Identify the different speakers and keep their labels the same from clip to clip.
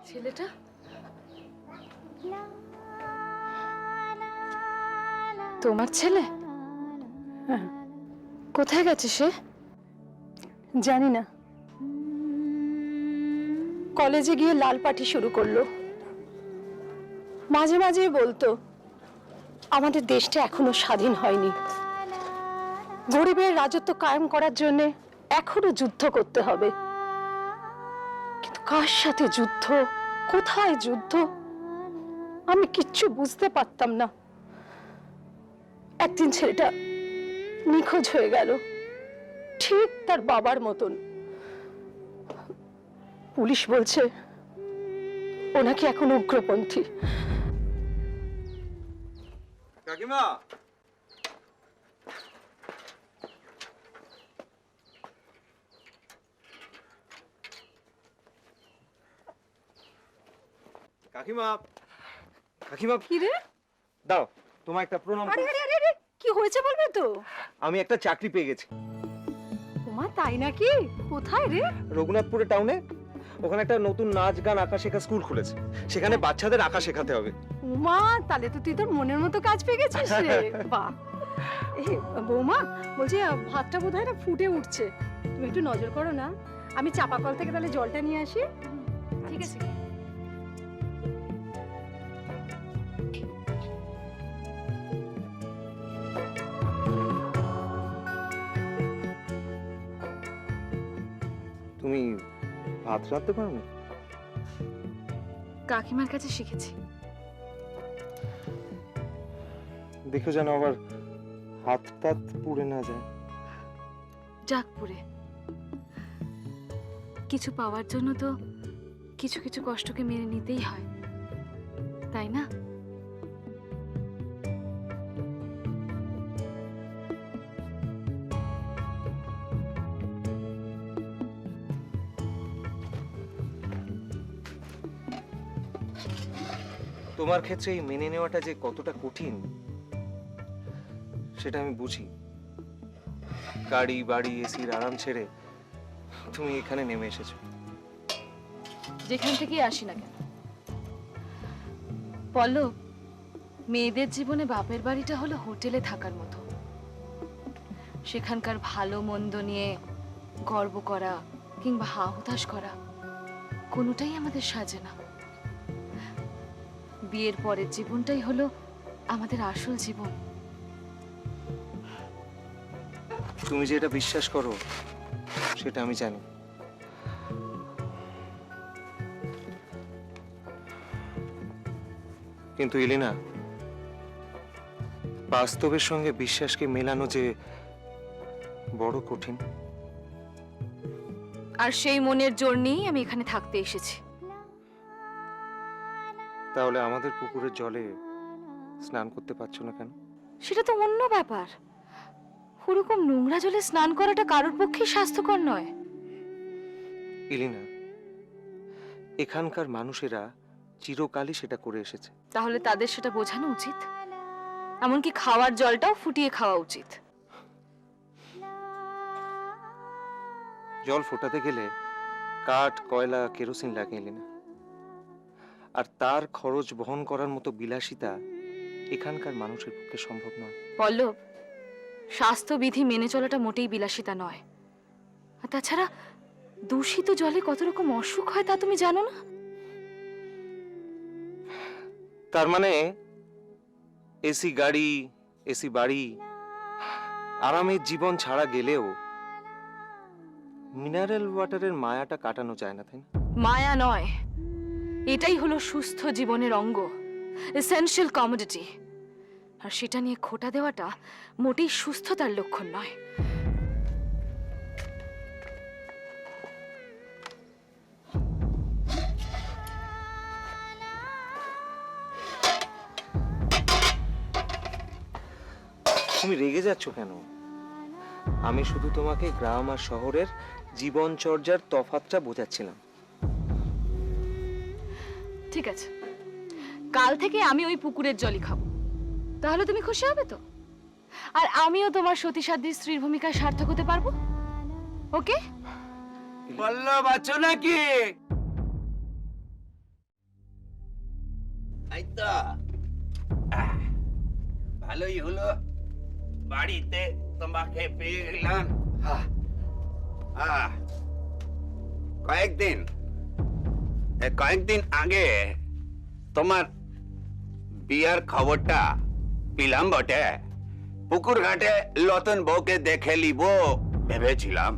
Speaker 1: ছেলেটা তোমার ছেলে?
Speaker 2: হ্যাঁ,
Speaker 1: কোথায় গেছে সে?
Speaker 2: জানি না। কলেজে গিয়ে লাল পাটি শুরু করলো। মাঝে মাঝে বলতো আমাদের দেশটা এখনো স্বাধীন হয়নি, গরিবের রাজত্ব কায়েম করার জন্য এখনো যুদ্ধ করতে হবে। কিন্তু কার সাথে যুদ্ধ, কোথায় যুদ্ধ, আমি কিচ্ছু বুঝতে পারতাম না। একদিন ছেলেটা নিখোঁজ হয়ে গেল, ঠিক তার বাবার মতন। পুলিশ বলছে ও নাকি এখন উগ্রপন্থী।
Speaker 3: কাকিমা, কাকিমা, কাকিমা,
Speaker 2: কি রে?
Speaker 3: দাও তোমার একটা প্রণাম।
Speaker 2: আরে আরে আরে আরে, কি হয়েছে বলবে তো?
Speaker 3: আমি একটা চাকরি পেয়ে গেছি।
Speaker 2: ওমা, তাই নাকি? কোথায় রে?
Speaker 3: রঘুনাথপুরে টাউনে, ওখানে একটা নতুন নাচ গান আঁকা শেখা স্কুল খুলেছে, সেখানে বাচ্চাদের আঁকা শেখাতে হবে।
Speaker 2: ওমা, তাহলে তো তুই তোর মনের মতো কাজ পেয়ে গেছিস রে। বাহ। এই বৌমা, বলছি ভাতটা বোধহয় না ফুটে উঠছে, তুমি একটু নজর করো না। আমি চাপা কল থেকে তাহলে জলটা নিয়ে আসি। ঠিক আছে।
Speaker 3: তুমি ভাত রাঁধতে পারো না?
Speaker 1: কাকিমার কাছে শিখেছি।
Speaker 3: দেখো যেন আবার হাত টাত পুড়ে না যায়।
Speaker 1: ডাকপুরে কিছু পাওয়ার জন্য তো কিছু কিছু কষ্টকে মেনে নিতেই হয়, তাই না?
Speaker 3: তোমার ক্ষেত্রে এই মেনে নেওয়াটা যে কতটা কঠিন সেটা আমি বুঝি। গাড়ি বাড়ি এসির আরাম ছেড়ে তুমি এখানে নেমে এসেছো।
Speaker 1: যেখান থেকেই আসি না কেন পল্লব, মেয়েদের জীবনে বাপের বাড়িটা হলো হোটেলে থাকার মতো। সেখানকার ভালো মন্দ নিয়ে গর্ব করা কিংবা হা হুতাশ করা কোনোটাই আমাদের সাজে না। বিয়ের পরের জীবনটাই হলো আমাদের আসল জীবন।
Speaker 3: তুমি যে এটা বিশ্বাস করো সেটা আমি জানি, কিন্তু এলিনা, বাস্তবের সঙ্গে বিশ্বাসকে মেলানো যে বড় কঠিন।
Speaker 1: আর সেই মনের জোর নিয়েই আমি এখানে থাকতে এসেছি।
Speaker 3: তাহলে আমাদের পুকুরের জলে স্নান করতে পারছো না কেন?
Speaker 1: সেটা তো অন্য ব্যাপার। ওরকম নোংরা জলে স্নান করাটা কারোর পক্ষে স্বাস্থ্যকর নয়।
Speaker 3: এলিনা, এখানকার মানুষেরা চিরকালই সেটা করে এসেছে।
Speaker 1: তাহলে তাদের সেটা বোঝানো উচিত। এমনকি খাওয়ার জলটাও ফুটিয়ে খাওয়া উচিত।
Speaker 3: জল ফোটাতে গেলে কাঠ, কয়লা, কেরোসিন লাগে এলিনা, আর তার খরচ বহন করার মতো বিলাসিতা এখানকার মানুষের পক্ষে সম্ভব নয়।
Speaker 1: পল্লব, স্বাস্থ্যবিধি মেনে চলাটা মোটেই বিলাসিতা নয়। আর তাছাড়া দূষিত জলে কত রকম অসুখ হয় তা তুমি জানো না?
Speaker 3: তার মানে এসি গাড়ি, এসি বাড়ি, আরামের জীবন ছাড়া গেলেও মিনারেল ওয়াটারের মায়াটা কাটানো যায় না, তাই না?
Speaker 1: মায়া নয়, এটাই হলো সুস্থ জীবনের অঙ্গ, এসেনশিয়াল কমোডিটি। আর সেটা নিয়ে খোঁটা দেওয়াটা মোটেই সুস্থতার লক্ষণ নয়।
Speaker 3: তুমি রেগে যাচ্ছ কেন? আমি শুধু তোমাকে গ্রাম আর শহরের জীবনচর্যার তফাৎটা বোঝাচ্ছিলাম।
Speaker 1: ঠিক আছে, কাল থেকে আমি ওই পুকুরের জলই খাবো। তাহলে তুমি খুশি হবে তো? আর আমিও তোমার সতীসাধ্যী স্ত্রীর ভূমিকায় সার্থক হতে পারবো। ওকে?
Speaker 4: পল্লব আছো নাকি? তাই তো আহ, ভালোই হলো বাড়িতে তোমাকে পেয়ে গেলাম। আহ, কয়েকদিন আগে তোমার বিয়ার খবরটা পেলাম বটে। পুকুর ঘাটে নতুন বউকে দেখে লিব ভেবেছিলাম,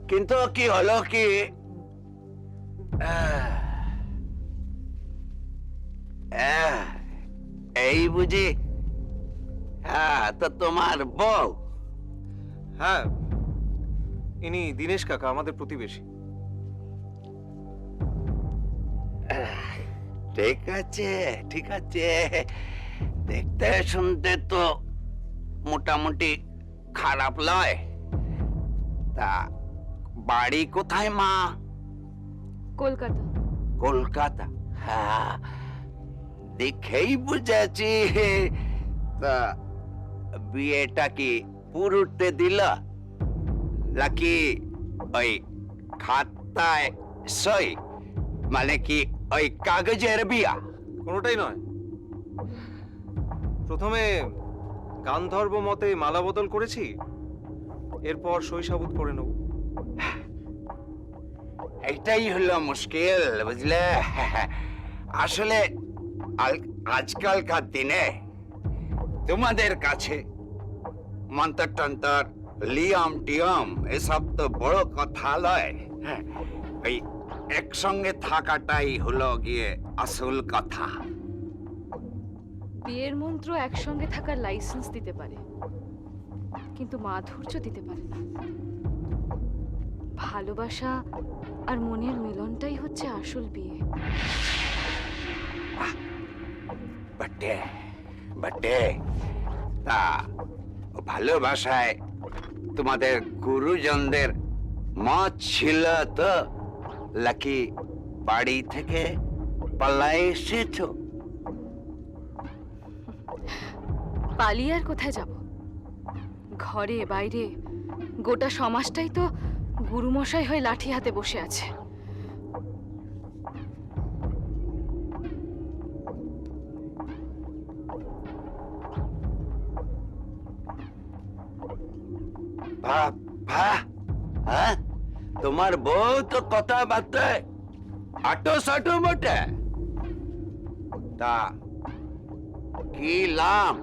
Speaker 4: কিন্তু কি হলো কি এই বুঝি হ্যাঁ তো তোমার বউ?
Speaker 3: হ্যাঁ, ইনি দীনেশ কাকা, আমাদের প্রতিবেশী।
Speaker 4: ঠিক আছে ঠিক আছে, দেখতে শুনতে তো মোটামুটি খারাপ লয়। তা বাড়ি কোথায় মা?
Speaker 1: কলকাতা।
Speaker 4: কলকাতা? হ্যাঁ, দেখেই বুঝেছি। তা বিয়েটা কি পুরুতে দিল নাকি ওই খাতায় সই, মানে কি ওই কাগজের বিয়া?
Speaker 3: কোনোটাই নয়। প্রথমে গান্ধর্ব মতে মালা বদল করেছি, এরপর সইসাবুত করে নেব।
Speaker 4: এইটাই হলো মুশকিল, বুঝলে? আসলে আজকালকার দিনে তোমাদের কাছে মন্তর টন্তর, লিয়াম টিয়ম এসব তো বড় কথা লয়। ওই একসঙ্গে থাকাটাই হলো গিয়ে আসল কথা।
Speaker 1: বিয়ের মন্ত্র একসঙ্গে থাকার লাইসেন্স দিতে পারে, কিন্তু মাধুর্য দিতে পারে না। ভালোবাসা আর মনের মিলনটাই হচ্ছে আসল বিয়ে।
Speaker 4: বটে বটে। তা ভালোবাসায় তোমাদের গুরুজনদের মত ছিল তো, নাকি বাড়ি থেকে পালাই এসেছো?
Speaker 1: পালিয়ে আর কোথায় যাব? ঘরে বাইরে গোটা সমাজটাই তো গুরুমশাই হয়ে লাঠি হাতে বসে আছে।
Speaker 4: বাবা, হ্যাঁ, তোমার বউ তো কথাবার্তা আটো সাটো বটে। তা কি নাম?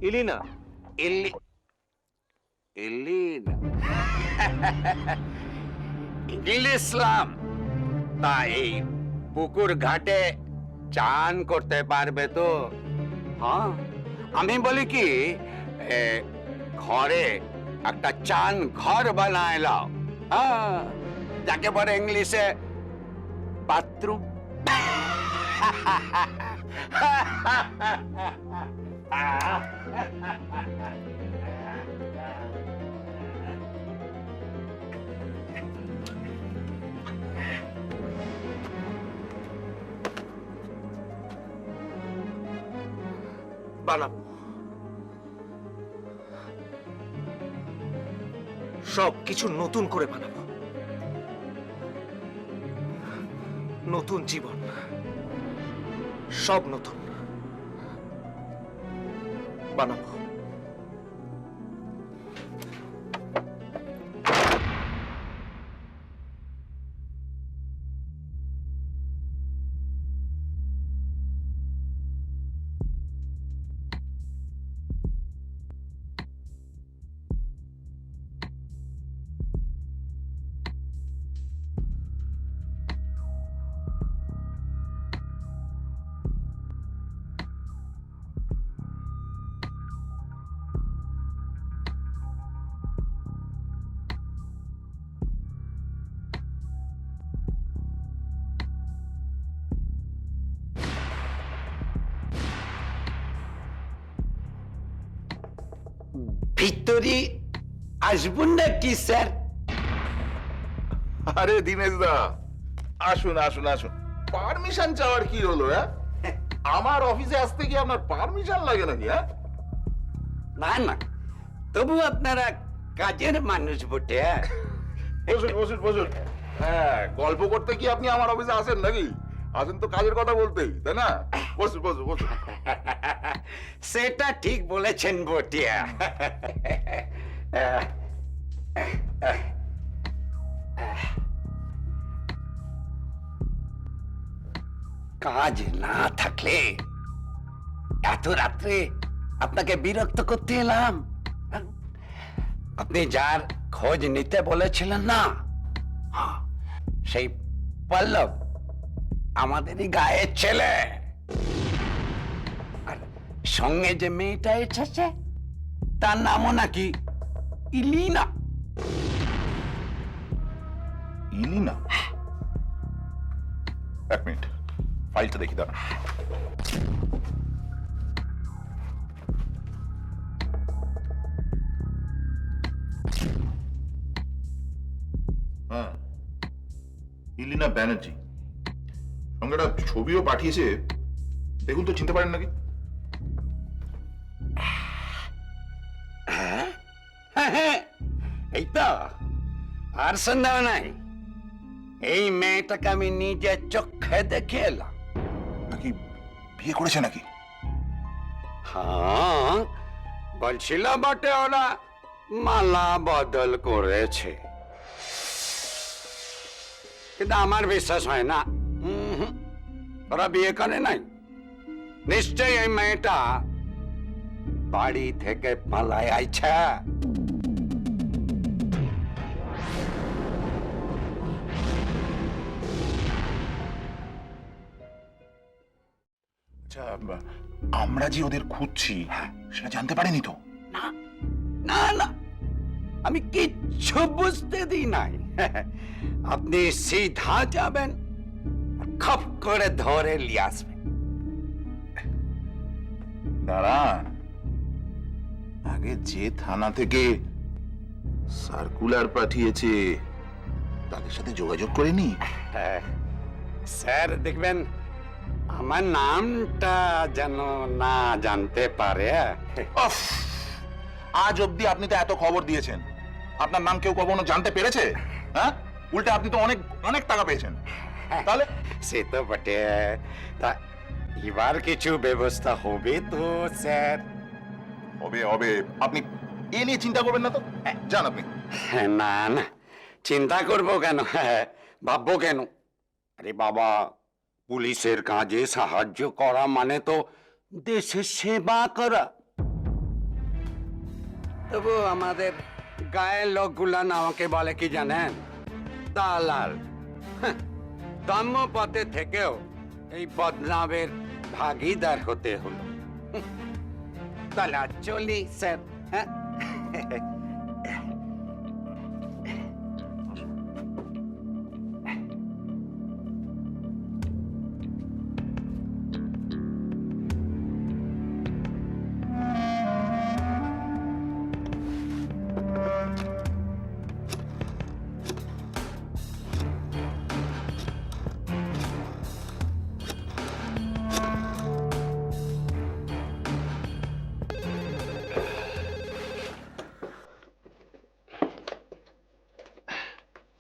Speaker 3: ইলিনা।
Speaker 4: ইলিনা ইংলিশ নাম। তা এই পুকুর ঘাটে চান করতে পারবে তো? হ্যাঁ, আমি বলি কি ঘরে একটা চান ঘর বানায় লাও, যাকে বলে ইংলিশে বাথরুম।
Speaker 3: বানাবো, সব কিছু নতুন করে বানাবো। নতুন জীবন, সব নতুন বানাবো।
Speaker 4: ভিতরে আসবুন নাকি স্যার?
Speaker 5: আরে দীনেশ দা, আসুন আসুন আসুন। পারমিশন চাওয়ার কি হলো? আমার অফিসে আসতে কি আপনার পারমিশন লাগে নাকি?
Speaker 4: না না, তবু আপনারা কাজের মানুষ বটে।
Speaker 5: বসুন বসুন বসুন। হ্যাঁ, গল্প করতে কি আপনি আমার অফিসে আসেন নাকি? আসেন তো কাজের কথা বলতেই, তাই না? বসুন বসুন বসুন।
Speaker 4: সেটা ঠিক বলেছেন বটিয়া। কাজ না থাকলে এত রাত্রে আপনাকে বিরক্ত করতে এলাম। আপনি যার খোঁজ নিতে বলেছিলেন না, হ্যাঁ, সেই পল্লব আমাদেরই গায়ের ছেলে। আর সঙ্গে যে মেয়েটা এসেছে তার নামও নাকি ইলিনা।
Speaker 5: ইলিনা? এক মিনিট, ফাইলটা দেখি দাঁড়া। হ্যাঁ, ইলিনা ব্যানার্জি। সঙ্গে একটা ছবিও পাঠিয়েছে, দেখুন তো চিনতে পারেন নাকি?
Speaker 4: হ্যাঁ, হ্যাঁ, এই তো, আর সন্দেহ নাই। এই মেয়েটাকে আমি নিজের চোখে দেখে এলাম।
Speaker 5: নাকি বিয়ে করেছে নাকি?
Speaker 4: হ্যাঁ, বলছিল বটে ওরা মালা বদল করেছে, কিন্তু আমার বিশ্বাস হয় না। ওরা বিয়ে করে নাই। নিশ্চয়ই এই মেয়েটা বাড়ি থেকে পালায় আইছে।
Speaker 5: আচ্ছা, আমরা যে ওদের খুঁজছি সেটা জানতে পারিনি তো?
Speaker 4: না না না, আমি কিচ্ছু বুঝতে দিই নাই। আপনি সিধা যাবেন, খপ করে ধরে নিয়ে আসবেন।
Speaker 5: দাঁড়ান, আগে যে থানা থেকে সার্কুলার পাঠিয়েছে তাদের সাথে যোগাযোগ করে নি।
Speaker 4: হ্যাঁ, স্যার দেখবেন আমার নামটা যেন না জানতে পারে।
Speaker 5: অফ! আজ অব্দি আপনি তো এত খবর দিয়েছেন, আপনার নাম কেউ কখনো জানতে পেরেছে? হ্যাঁ, উল্টে আপনি তো অনেক অনেক টাকা পেয়েছেন। তাহলে
Speaker 4: সে তো বটে, তা এবার কিছু ব্যবস্থা হবে তো স্যার?
Speaker 5: হবে হবে, আপনি এ নিয়ে চিন্তা করবেন না তো। যান আপনি।
Speaker 4: না না, চিন্তা করব কেন, ভাববো কেন? আরে বাবা, পুলিশের কাজে সাহায্য করা মানে তো দেশের সেবা করা। তবু আমাদের গায়ের লোকগুলান আমাকে বলে কি জানেন? দালাল। ধর্মপথে থেকেও এই বদনামের ভাগিদার হতে হলো। তাহলে আজ চলি স্যার। হ্যাঁ,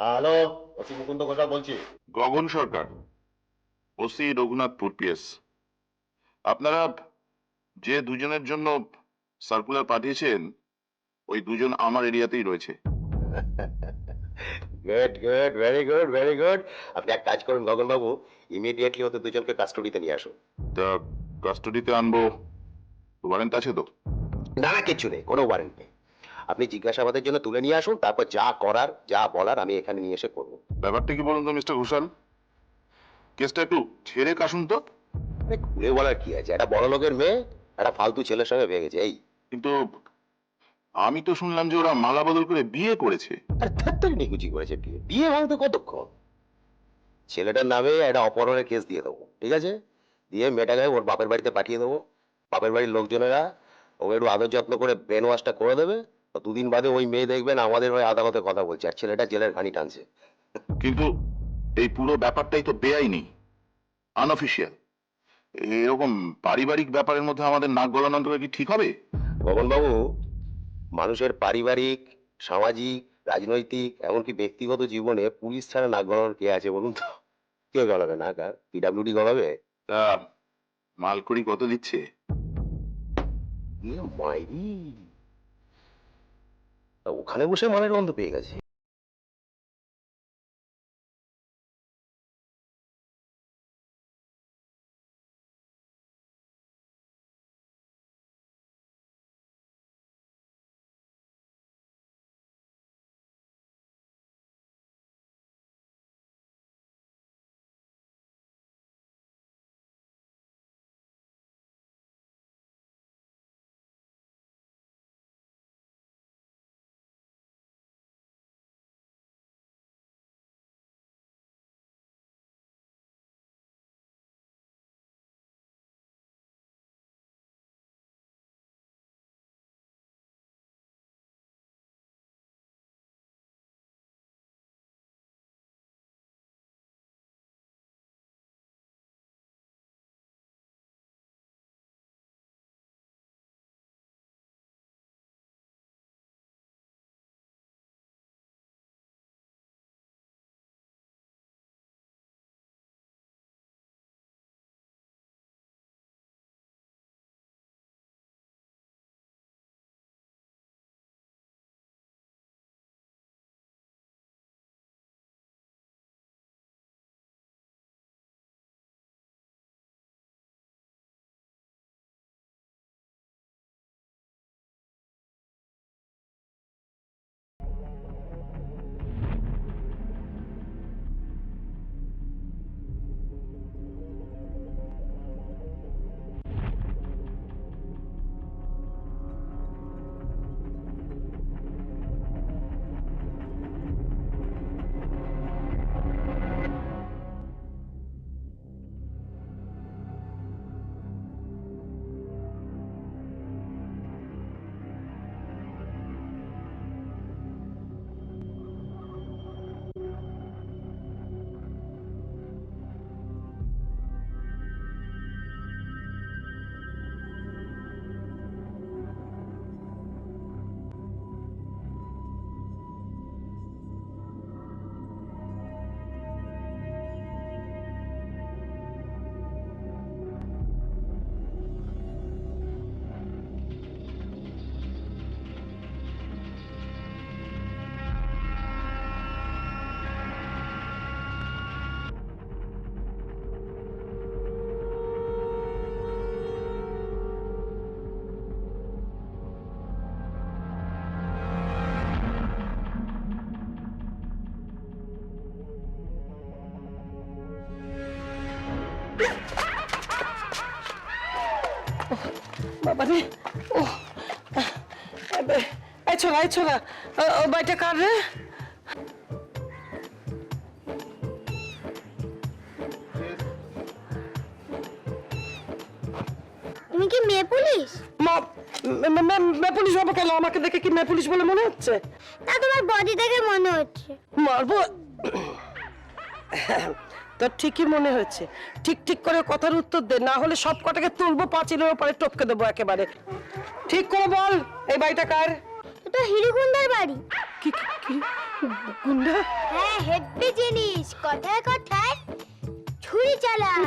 Speaker 6: হ্যালো, ওসি মুকুন্দ ঘোষাল বলছি।
Speaker 5: গগন সরকার, ওসি রঘুনাথপুর পিএস। আপনারা যে দুজনের জন্য সার্কুলার পাঠিয়েছেন ওই দুজন আমার এরিয়াতেই রয়েছে।
Speaker 6: Good good, very good very good. আপনি এক কাজ করুন গগন বাবু, ইমিডিয়েটলি ওদের দুজনকে কাস্টডিতে নিয়ে আসুন।
Speaker 5: তা কাস্টডিতে আনবো, ওয়ারেন্ট আছে তো?
Speaker 6: না না, কিচ্ছু নেই, কোনো ওয়ারেন্ট নেই। আপনি জিজ্ঞাসাবাদের জন্য তুলে নিয়ে আসুন, তারপর যা করার যা বলার আমি এখানে নিয়ে এসে করবো।
Speaker 5: ব্যাপারটা কি বলুন তো মিস্টার ঘোষাল, কেসটা একটু ছেড়ে কাশুন তো।
Speaker 6: ঘুরে বলার কি আছে, একটা বড় লোকের মেয়ে একটা ফালতু ছেলের সঙ্গে ভেঙেছে, এই।
Speaker 5: কিন্তু আমি তো শুনলাম যে ওরা মালা বদল করে বিয়ে করেছে।
Speaker 6: আর থার্টারি নিকুচি করেছে, বিয়ে বিয়ে ভাঙতে কতক্ষণ? ছেলেটার নামে একটা অপহরণের কেস দিয়ে দেবো, ঠিক আছে? দিয়ে মেয়েটাকে ওর বাপের বাড়িতে পাঠিয়ে দেবো। বাপের বাড়ির লোকজনেরা ওকে একটু আদর যত্ন করে ব্রেন ওয়াশটা করে দেবে। দুদিন বাদে ওই মেয়ে দেখবেন আমাদের হয়ে আদালতে কথা বলছে, আর ছেলেটা জেলের ঘানি টানছে।
Speaker 5: কিন্তু এই পুরো ব্যাপারটাই তো বেআইনি, আনঅফিসিয়াল। এরকম পারিবারিক ব্যাপারের মধ্যে আমাদের নাক গলানো কি ঠিক হবে?
Speaker 6: গগনবাবু, মানুষের পারিবারিক, সামাজিক, রাজনৈতিক, এমনকি ব্যক্তিগত জীবনে পুলিশ ছাড়া নাক গলানোর কে আছে বলুন তো? কে গলাবে না কার? পিডাব্লিউডি গলাবে?
Speaker 5: তা মালকুড়ি কত দিচ্ছে?
Speaker 6: মাইরি, ওখানে বসে মালের গন্ধ পেয়ে গেছে।
Speaker 2: বাবা রে, ও এই ছোড়া ও বাড়িটা কার রে?
Speaker 7: তুমি কি মেয়ে পুলিশ?
Speaker 2: মেয়ে পুলিশ হবো কেন? আমাকে দেখে কি মেয়ে পুলিশ বলে মনে হচ্ছে?
Speaker 7: তা তোমার বডি দেখে মনে হচ্ছে।
Speaker 2: মারবো তোর ঠিকই মনে হচ্ছে। ঠিক ঠিক করে কথার উত্তর দে, না হলে সব কটাকে তুলবো পাঁচিলের ওপরে টপকে দেবো একেবারে। ঠিক করে বল, এই বাড়িটা কার?
Speaker 7: এটা হিরুগুন্ডার বাড়ি।
Speaker 2: কি গুন্ডা?
Speaker 7: হ্যাঁ, হেডপি জিনিস, কথায় কথায় ছুরি চালায়,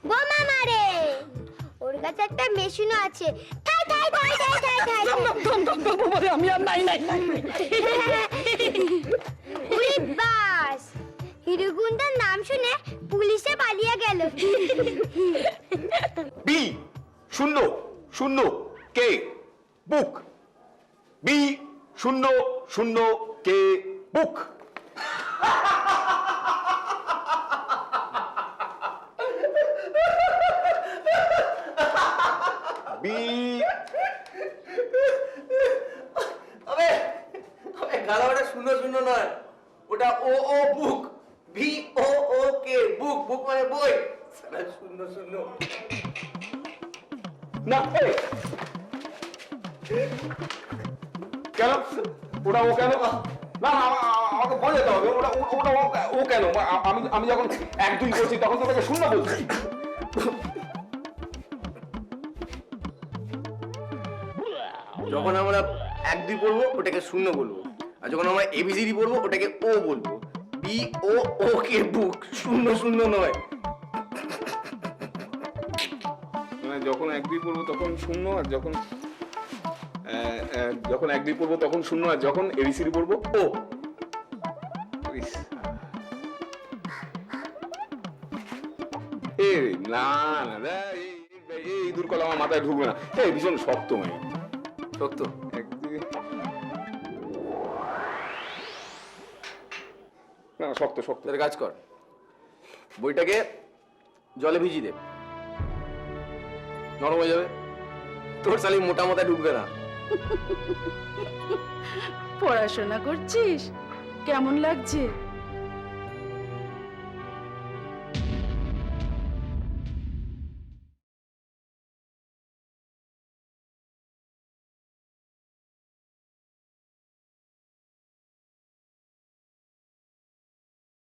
Speaker 7: বোমা মারে। ওর কাছে একটা মেশিনও আছে। ঠাই ঠাই ঠাই ঠাই ঠাই ঠাই।
Speaker 2: আমি আর নাই।
Speaker 7: উরি বাস, হিরুগুন্ডার নাম শুনে পুলিশে পালিয়ে গেল।
Speaker 4: বি শূন্য শূন্য কে বুক, বি শূন্য শূন্য কে বুক। বি
Speaker 3: গালাটা শূন্য শূন্য নয়, ওটা ও ও বুক, ভি ও ও কে বুক, বুক মানে বই, শূন্য শূন্য
Speaker 4: না কেন? ওটা ও কেন? না আমাকে বোঝাতে হবে। ওটা ও কেন? আমি যখন 1 2 করছি তখন তো ওটাকে শূন্য বলছি।
Speaker 3: যখন আমরা 1 2 পড়বো ওটাকে শূন্য বলবো, আর যখন আমরা এবিসিডি পড়বো ওটাকে ও বলবো।
Speaker 8: BOOK বুক, শূন্য শূন্য নয়।
Speaker 9: মানে যখন 1 2 পড়বো তখন শূন্য, আর যখন যখন 1 2 পড়বো তখন শূন্য, আর যখন ABCD পড়বো ও। ইস। না না, এই দুর্কল আমার মাথায় ঢুকবে না। এই ভীষণ শক্ত মানে।
Speaker 8: শক্ত।
Speaker 9: একদিকে না, শক্ত শক্ত।
Speaker 8: তাহলে কাজ কর, বইটাকে জলে ভিজিয়ে দে, নরম হয়ে যাবে। তোর শালি মোটা মাথায় ঢুকবে না।
Speaker 10: পড়াশোনা করছিস? কেমন লাগছে?